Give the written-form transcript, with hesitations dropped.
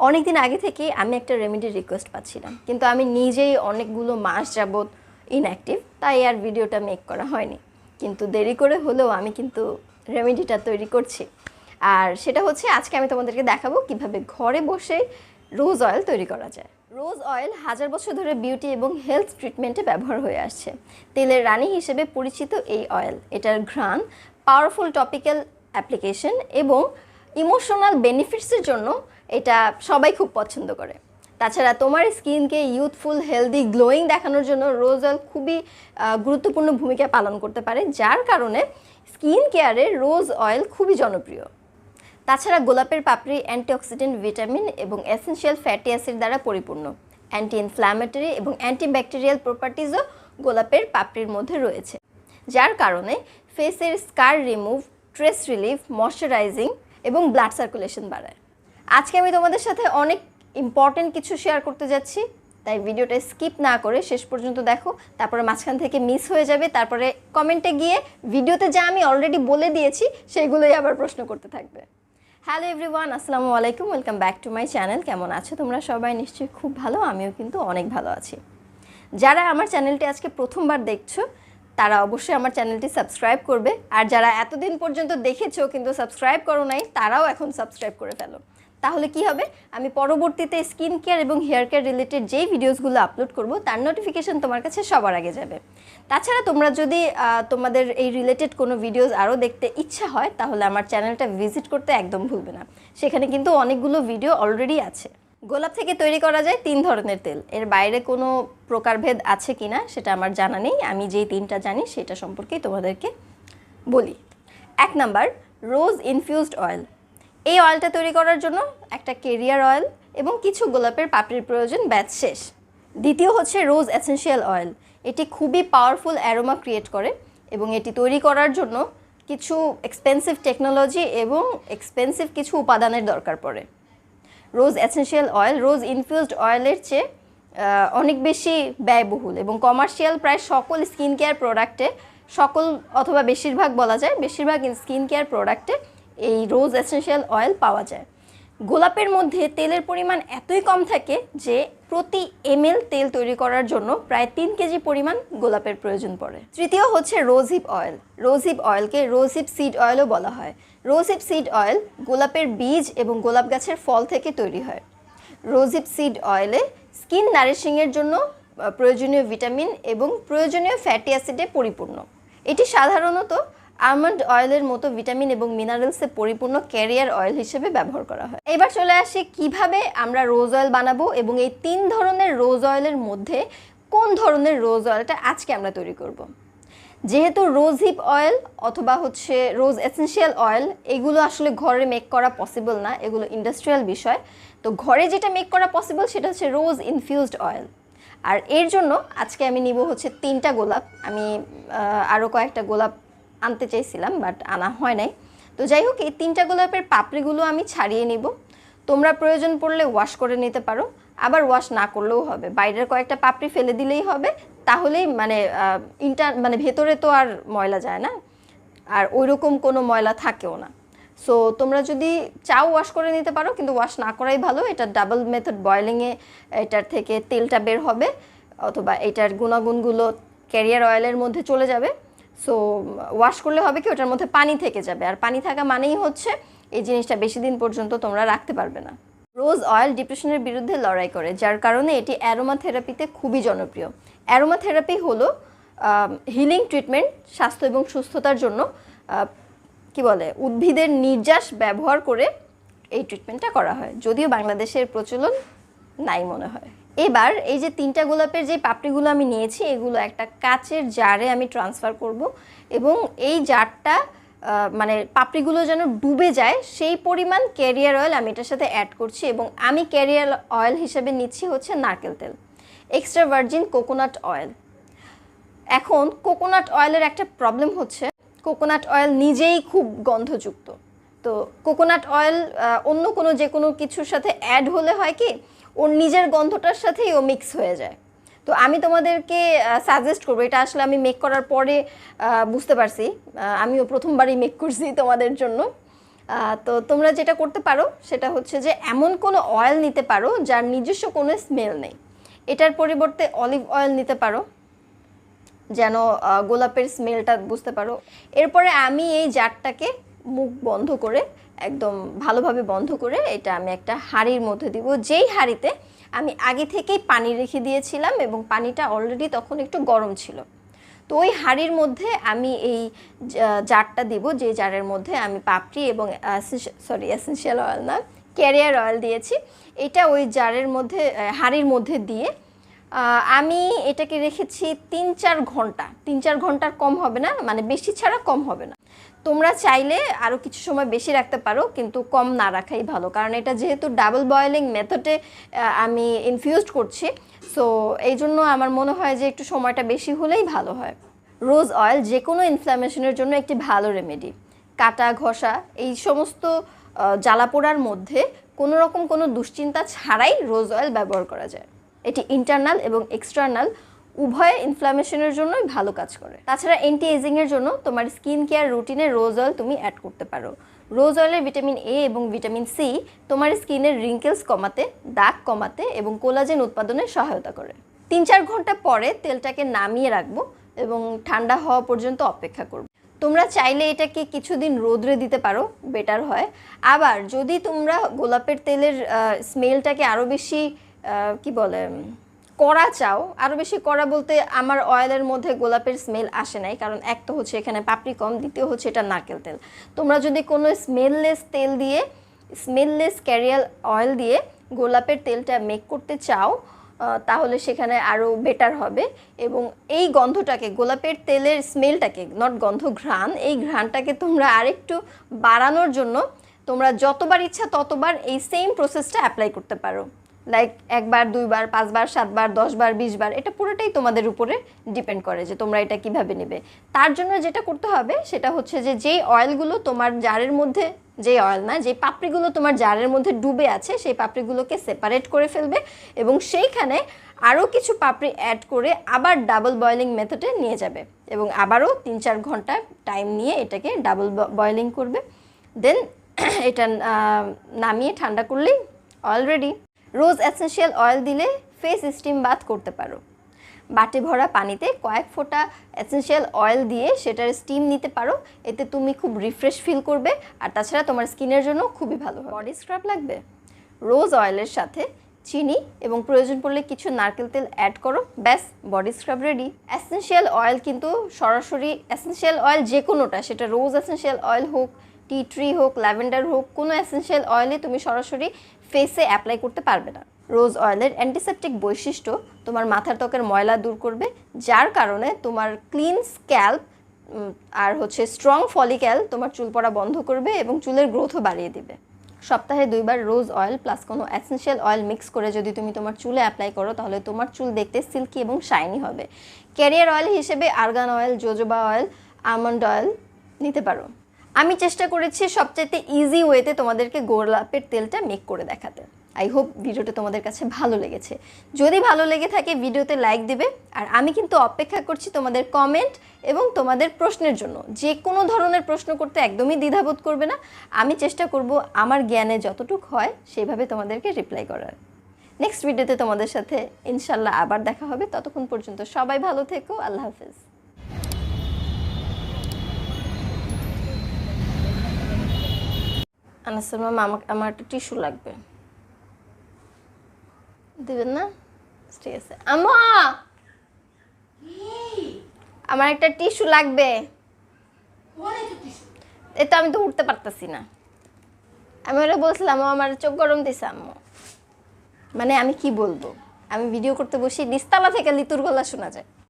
অনেক দিন আগে থেকে আমি একটা রেমেডির রিকোয়েস্ট পাচ্ছিলাম, কিন্তু আমি নিজেই অনেকগুলো মাস যাবত ইনঅ্যাক্টিভ, তাই আর ভিডিওটা মেক করা হয়নি। কিন্তু দেরি করে হলেও আমি কিন্তু রেমেডিটা তৈরি করছি। আর সেটা হচ্ছে আজকে আমি তোমাদেরকে দেখাবো কিভাবে ঘরে বসে রোজ অয়েল তৈরি করা যায়। রোজ অয়েল হাজার বছর ধরে বিউটি এবং হেলথ ট্রিটমেন্টে ব্যবহার হয়ে আসছে। তেলের রানী হিসেবে পরিচিত এই অয়েল, এটার ঘ্রাণ, পাওয়ারফুল টপিক্যাল অ্যাপ্লিকেশন এবং ইমোশনাল বেনিফিটসের জন্য এটা সবাই খুব পছন্দ করে। তাছাড়া তোমার স্কিনকে ইউথফুল, হেলদি, গ্লোয়িং দেখানোর জন্য রোজ অয়েল খুবই গুরুত্বপূর্ণ ভূমিকা পালন করতে পারে, যার কারণে স্কিন কেয়ারে রোজ অয়েল খুবই জনপ্রিয়। তাছাড়া গোলাপের পাপড়ি অ্যান্টিঅক্সিডেন্ট, ভিটামিন এবং এসেনশিয়াল ফ্যাটি অ্যাসিড দ্বারা পরিপূর্ণ। অ্যান্টি ইনফ্ল্যামেটরি এবং অ্যান্টিব্যাকটেরিয়াল প্রপার্টিজও গোলাপের পাপড়ির মধ্যে রয়েছে, যার কারণে ফেসের স্কার রিমুভ, স্ট্রেস রিলিফ, ময়শ্চারাইজিং এবং ব্লাড সার্কুলেশন বাড়ায়। আজকে আমি তোমাদের সাথে অনেক ইম্পর্টেন্ট কিছু শেয়ার করতে যাচ্ছি, তাই ভিডিওটা স্কিপ না করে শেষ পর্যন্ত দেখো। তারপরে মাঝখান থেকে মিস হয়ে যাবে, তারপরে কমেন্টে গিয়ে ভিডিওতে যা আমি অলরেডি বলে দিয়েছি সেইগুলোই আবার প্রশ্ন করতে থাকবে। হ্যালো এভরিওয়ান, আসসালামু আলাইকুম, welcome back to my channel. কেমন আছো তোমরা সবাই? নিশ্চয়ই খুব ভালো, আমিও কিন্তু অনেক ভালো আছি। যারা আমার চ্যানেলটি আজকে প্রথমবার দেখছো তারা অবশ্যই আমার চ্যানেলটি সাবস্ক্রাইব করবে, আর যারা এতদিন পর্যন্ত দেখেছো কিন্তু সাবস্ক্রাইব করো নাই তারাও এখন সাবস্ক্রাইব করে ফেলো। তাহলে কি হবে, আমি পরবর্তীতে স্কিন কেয়ার এবং হেয়ার কেয়ার রিলেটেড যেই ভিডিওসগুলো আপলোড করব তার নোটিফিকেশন তোমার কাছে সবার আগে যাবে। তাছাড়া তোমরা যদি তোমাদের এই রিলেটেড কোনো ভিডিওস আরও দেখতে ইচ্ছা হয় তাহলে আমার চ্যানেলটা ভিজিট করতে একদম ভুলবে না, সেখানে কিন্তু অনেকগুলো ভিডিও অলরেডি আছে। গোলাপ থেকে তৈরি করা যায় 3 ধরনের তেল, এর বাইরে কোনো প্রকারভেদ আছে কি না সেটা আমার জানা নেই। আমি যেই 3টা জানি সেটা সম্পর্কেই তোমাদেরকে বলি। 1 নাম্বার, রোজ ইনফিউজড অয়েল। এই অয়েলটা তৈরি করার জন্য একটা কেরিয়ার অয়েল এবং কিছু গোলাপের পাপড়ির প্রয়োজন, ব্যাচ শেষ। দ্বিতীয় হচ্ছে রোজ এসেনশিয়াল অয়েল। এটি খুবই পাওয়ারফুল অ্যারোমা ক্রিয়েট করে এবং এটি তৈরি করার জন্য কিছু এক্সপেন্সিভ টেকনোলজি এবং এক্সপেন্সিভ কিছু উপাদানের দরকার পড়ে। রোজ এসেনশিয়াল অয়েল রোজ ইনফিউজড অয়েলের চেয়ে অনেক বেশি ব্যয়বহুল এবং কমার্শিয়াল। প্রায় সকল স্কিন কেয়ার প্রোডাক্টে, সকল অথবা বেশিরভাগ বলা যায়, বেশিরভাগ স্কিন কেয়ার প্রোডাক্টে এই রোজ এসেনশিয়াল অয়েল পাওয়া যায়। গোলাপের মধ্যে তেলের পরিমাণ এতই কম থাকে যে প্রতি ml তেল তৈরি করার জন্য প্রায় 3 কেজি পরিমাণ গোলাপের প্রয়োজন পড়ে। তৃতীয় হচ্ছে রোজহিপ অয়েল। রোজহিপ অয়েলকে রোজহিপ সিড অয়েলও বলা হয়। রোজহিপ সিড অয়েল গোলাপের বীজ এবং গোলাপ গাছের ফল থেকে তৈরি হয়। রোজহিপ সিড অয়েলে স্কিন নারিশিংয়ের জন্য প্রয়োজনীয় ভিটামিন এবং প্রয়োজনীয় ফ্যাটি অ্যাসিডে পরিপূর্ণ। এটি সাধারণত আমন্ড অয়েলের মতো ভিটামিন এবং মিনারেলসে পরিপূর্ণ ক্যারিয়ার অয়েল হিসেবে ব্যবহার করা হয়। এবার চলে আসি কিভাবে আমরা রোজ অয়েল বানাবো এবং এই 3 ধরনের রোজ অয়েলের মধ্যে কোন ধরনের রোজ অয়েলটা আজকে আমরা তৈরি করব। যেহেতু রোজহিপ অয়েল অথবা হচ্ছে রোজ এসেনশিয়াল অয়েল এগুলো আসলে ঘরে মেক করা পসিবল না, এগুলো ইন্ডাস্ট্রিয়াল বিষয়। তো ঘরে যেটা মেক করা পসিবল সেটা হচ্ছে রোজ ইনফিউজড অয়েল। আর এর জন্য আজকে আমি নিব হচ্ছে 3টা গোলাপ। আমি আরও কয়েকটা গোলাপ আনতে চাইছিলাম বাট আনা হয় নাই। তো যাই হোক, এই 3টা গোলাপের পাপড়িগুলো আমি ছাড়িয়ে নিব। তোমরা প্রয়োজন পড়লে ওয়াশ করে নিতে পারো, আবার ওয়াশ না করলেও হবে, বাইরের কয়েকটা পাপড়ি ফেলে দিলেই হবে। তাহলেই মানে ভেতরে তো আর ময়লা যায় না, আর ওইরকম কোনো ময়লা থাকেও না। সো তোমরা যদি চাও ওয়াশ করে নিতে পারো, কিন্তু ওয়াশ না করাই ভালো। এটা ডাবল মেথড বয়েলিংয়ে এটার থেকে তেলটা বের হবে, অথবা এটার গুণাগুণগুলো ক্যারিয়ার অয়েলের মধ্যে চলে যাবে। সো ওয়াশ করলে হবে কি, ওটার মধ্যে পানি থেকে যাবে, আর পানি থাকা মানেই হচ্ছে এই জিনিসটা বেশি দিন পর্যন্ত তোমরা রাখতে পারবে না। রোজ অয়েল ডিপ্রেশনের বিরুদ্ধে লড়াই করে, যার কারণে এটি অ্যারোমা থেরাপিতে খুবই জনপ্রিয়। অ্যারোমা থেরাপি হলো হিলিং ট্রিটমেন্ট, স্বাস্থ্য এবং সুস্থতার জন্য উদ্ভিদের নির্যাস ব্যবহার করে এই ট্রিটমেন্টটা করা হয়, যদিও বাংলাদেশের প্রচলন নাই মনে হয়। এবার এই যে 3টা গোলাপের যে পাপড়িগুলো আমি নিয়েছি এগুলো একটা কাচের জারে আমি ট্রান্সফার করব এবং এই জারটা মানে পাপড়িগুলো যেন ডুবে যায় সেই পরিমাণ ক্যারিয়ার অয়েল আমি এটার সাথে অ্যাড করছি। এবং আমি ক্যারিয়ার অয়েল হিসেবে নিচ্ছি হচ্ছে নারকেল তেল, এক্সট্রা ভার্জিন কোকোনাট অয়েল। এখন কোকোনাট অয়েলের একটা প্রবলেম হচ্ছে, কোকোনাট অয়েল নিজেই খুব গন্ধযুক্ত। তো কোকোনাট অয়েল অন্য যে কোনো কিছুর সাথে অ্যাড হলে হয় কি, ওর নিজের গন্ধটার সাথেই ও মিক্স হয়ে যায়। তো আমি তোমাদেরকে সাজেস্ট করবো, এটা আসলে আমি মেক করার পরে বুঝতে পারছি, আমিও প্রথমবারই মেক করছি তোমাদের জন্য। তো তোমরা যেটা করতে পারো সেটা হচ্ছে যে এমন কোনো অয়েল নিতে পারো যার নিজস্ব কোনো স্মেল নেই। এটার পরিবর্তে অলিভ অয়েল নিতে পারো, যেন গোলাপের স্মেলটা বুঝতে পারো। এরপরে আমি এই জারটাকে মুখ বন্ধ করে, একদম ভালোভাবে বন্ধ করে, এটা আমি একটা হাঁড়ির মধ্যে দিব, যেই হাঁড়িতে আমি আগে থেকেই পানি রেখে দিয়েছিলাম এবং পানিটা অলরেডি তখন একটু গরম ছিল। তো ওই হাঁড়ির মধ্যে আমি এই জারটা দিব, যে জারের মধ্যে আমি পাপড়ি এবং এসেনশিয়াল অয়েল না, ক্যারিয়ার অয়েল দিয়েছি। এটা ওই জারের মধ্যে, হাঁড়ির মধ্যে দিয়ে আমি এটাকে রেখেছি 3-4 ঘন্টা। 3-4 ঘন্টার কম হবে না, মানে বেশি ছাড়া কম হবে না। তোমরা চাইলে আরও কিছু সময় বেশি রাখতে পারো, কিন্তু কম না রাখাই ভালো, কারণ এটা যেহেতু ডাবল বয়েলিং মেথডে আমি ইনফিউজড করছি, সো এই জন্য আমার মনে হয় যে একটু সময়টা বেশি হলেই ভালো হয়। রোজ অয়েল যে কোনো ইনফ্ল্যামেশনের জন্য একটি ভালো রেমেডি। কাটা ঘষা এই সমস্ত জ্বালাপোড়ার মধ্যে কোনো রকম কোনো দুশ্চিন্তা ছাড়াই রোজ অয়েল ব্যবহার করা যায়। এটি ইন্টারনাল এবং এক্সটার্নাল উভয় ইনফ্ল্যামেশনের জন্যই ভালো কাজ করে। তাছাড়া অ্যান্টি এজিংয়ের জন্য তোমার স্কিন কেয়ার রুটিনে রোজ অয়েল তুমি অ্যাড করতে পারো। রোজ অয়েলের ভিটামিন এ এবং ভিটামিন সি তোমার স্কিনের রিঙ্কেলস কমাতে, দাগ কমাতে এবং কোলাজেন উৎপাদনে সহায়তা করে। 3-4 ঘন্টা পরে তেলটাকে নামিয়ে রাখবো এবং ঠান্ডা হওয়া পর্যন্ত অপেক্ষা করব। তোমরা চাইলে এটাকে কিছুদিন রোদ্রে দিতে পারো, বেটার হয়। আবার যদি তোমরা গোলাপের তেলের স্মেলটাকে আরও বেশি কি বলে কড়া চাও, আরও বেশি কড়া বলতে আমার অয়েলের মধ্যে গোলাপের স্মেল আসে নাই, কারণ এক তো হচ্ছে এখানে পাপড়ি কম, দ্বিতীয় হচ্ছে এটা নারকেল তেল। তোমরা যদি কোনো স্মেললেস তেল দিয়ে, স্মেললেস ক্যারিয়াল অয়েল দিয়ে গোলাপের তেলটা মেক করতে চাও, তাহলে সেখানে আরও বেটার হবে। এবং এই গন্ধটাকে, গোলাপের তেলের স্মেলটাকে, নট গন্ধ, ঘ্রাণ, এই ঘ্রাণটাকে তোমরা আরেকটু বাড়ানোর জন্য তোমরা যতবার ইচ্ছা ততবার এই সেম প্রসেসটা অ্যাপ্লাই করতে পারো। লাইক 1 বার, 2 বার, 5 বার, 7 বার, 10 বার, 20 বার, এটা পুরোটাই তোমাদের উপরে ডিপেন্ড করে যে তোমরা এটা কিভাবে নেবে। তার জন্য যেটা করতে হবে সেটা হচ্ছে যে যেই অয়েলগুলো তোমার জারের মধ্যে, যেই অয়েল না, যে পাপড়িগুলো তোমার জারের মধ্যে ডুবে আছে, সেই পাপড়িগুলোকে সেপারেট করে ফেলবে এবং সেইখানে আরও কিছু পাপড়ি অ্যাড করে আবার ডাবল বয়েলিং মেথডে নিয়ে যাবে এবং আবারও 3-4 ঘন্টা টাইম নিয়ে এটাকে ডাবল বয়েলিং করবে। দেন এটা নামিয়ে ঠান্ডা করলেই অলরেডি। রোজ এসেনশিয়াল অয়েল দিলে ফেস স্টিম বাথ করতে পারো। বাটি ভরা পানিতে কয়েক ফোঁটা এসেনশিয়াল অয়েল দিয়ে সেটার স্টিম নিতে পারো। এতে তুমি খুব রিফ্রেশ ফিল করবে, আর তাছাড়া তোমার স্কিনের জন্য খুবই ভালো হবে। বডি স্ক্রাব লাগবে, রোজ অয়েলের সাথে চিনি এবং প্রয়োজন পড়লে কিছু নারকেল তেল অ্যাড করো, ব্যাস body scrub ready. Essential oil কিন্তু সরাসরি, এসেনশিয়াল অয়েল যে কোনোটা, সেটা রোজ এসেনশিয়াল অয়েল হোক, টি ট্রি হোক, ল্যাভেন্ডার হোক, কোনো এসেনশিয়াল অয়েলে তুমি সরাসরি ফেসে অ্যাপ্লাই করতে পারবে না। রোজ অয়েলের অ্যান্টিসেপটিক বৈশিষ্ট্য তোমার মাথার ত্বকের ময়লা দূর করবে, যার কারণে তোমার ক্লিন স্ক্যাল্প আর হচ্ছে স্ট্রং ফলিক্যাল তোমার চুল পড়া বন্ধ করবে এবং চুলের গ্রোথও বাড়িয়ে দিবে। সপ্তাহে 2 বার রোজ অয়েল প্লাস কোনো এসেনশিয়াল অয়েল মিক্স করে যদি তুমি তোমার চুলে অ্যাপ্লাই করো, তাহলে তোমার চুল দেখতে সিল্কি এবং শাইনি হবে। ক্যারিয়ার অয়েল হিসেবে argan oil, jojoba oil, almond oil নিতে পারো। আমি চেষ্টা করেছি সবচেয়ে ইজি ওয়েতে তোমাদেরকে গোলাপের তেলটা মেক করে দেখাতে। আই হোপ ভিডিওটা তোমাদের কাছে ভালো লেগেছে। যদি ভালো লেগে থাকে ভিডিওতে লাইক দিবে, আর আমি কিন্তু অপেক্ষা করছি তোমাদের কমেন্ট এবং তোমাদের প্রশ্নের জন্য। যে কোনো ধরনের প্রশ্ন করতে একদমই দ্বিধাবোধ করবে না, আমি চেষ্টা করব আমার জ্ঞানে যতটুকু হয় সেইভাবে তোমাদেরকে রিপ্লাই করার। নেক্সট ভিডিওতে তোমাদের সাথে ইনশাল্লাহ আবার দেখা হবে। ততক্ষণ পর্যন্ত সবাই ভালো থেকো, আল্লাহ হাফেজ। আনাসের মামা, আমার একটা টিস্যু লাগবে, দিবেন না? ঠিক আছে আম্মা, আমার একটা টিস্যু লাগবে। এটা আমি তো উঠতে পারতাছি না। আমি ওরা বলছিলাম আমার চোখ গরম দিছে আম্মু। মানে আমি কি বলবো, আমি ভিডিও করতে বসি নিচতলা থেকে লিতুর গলা শোনা যায়।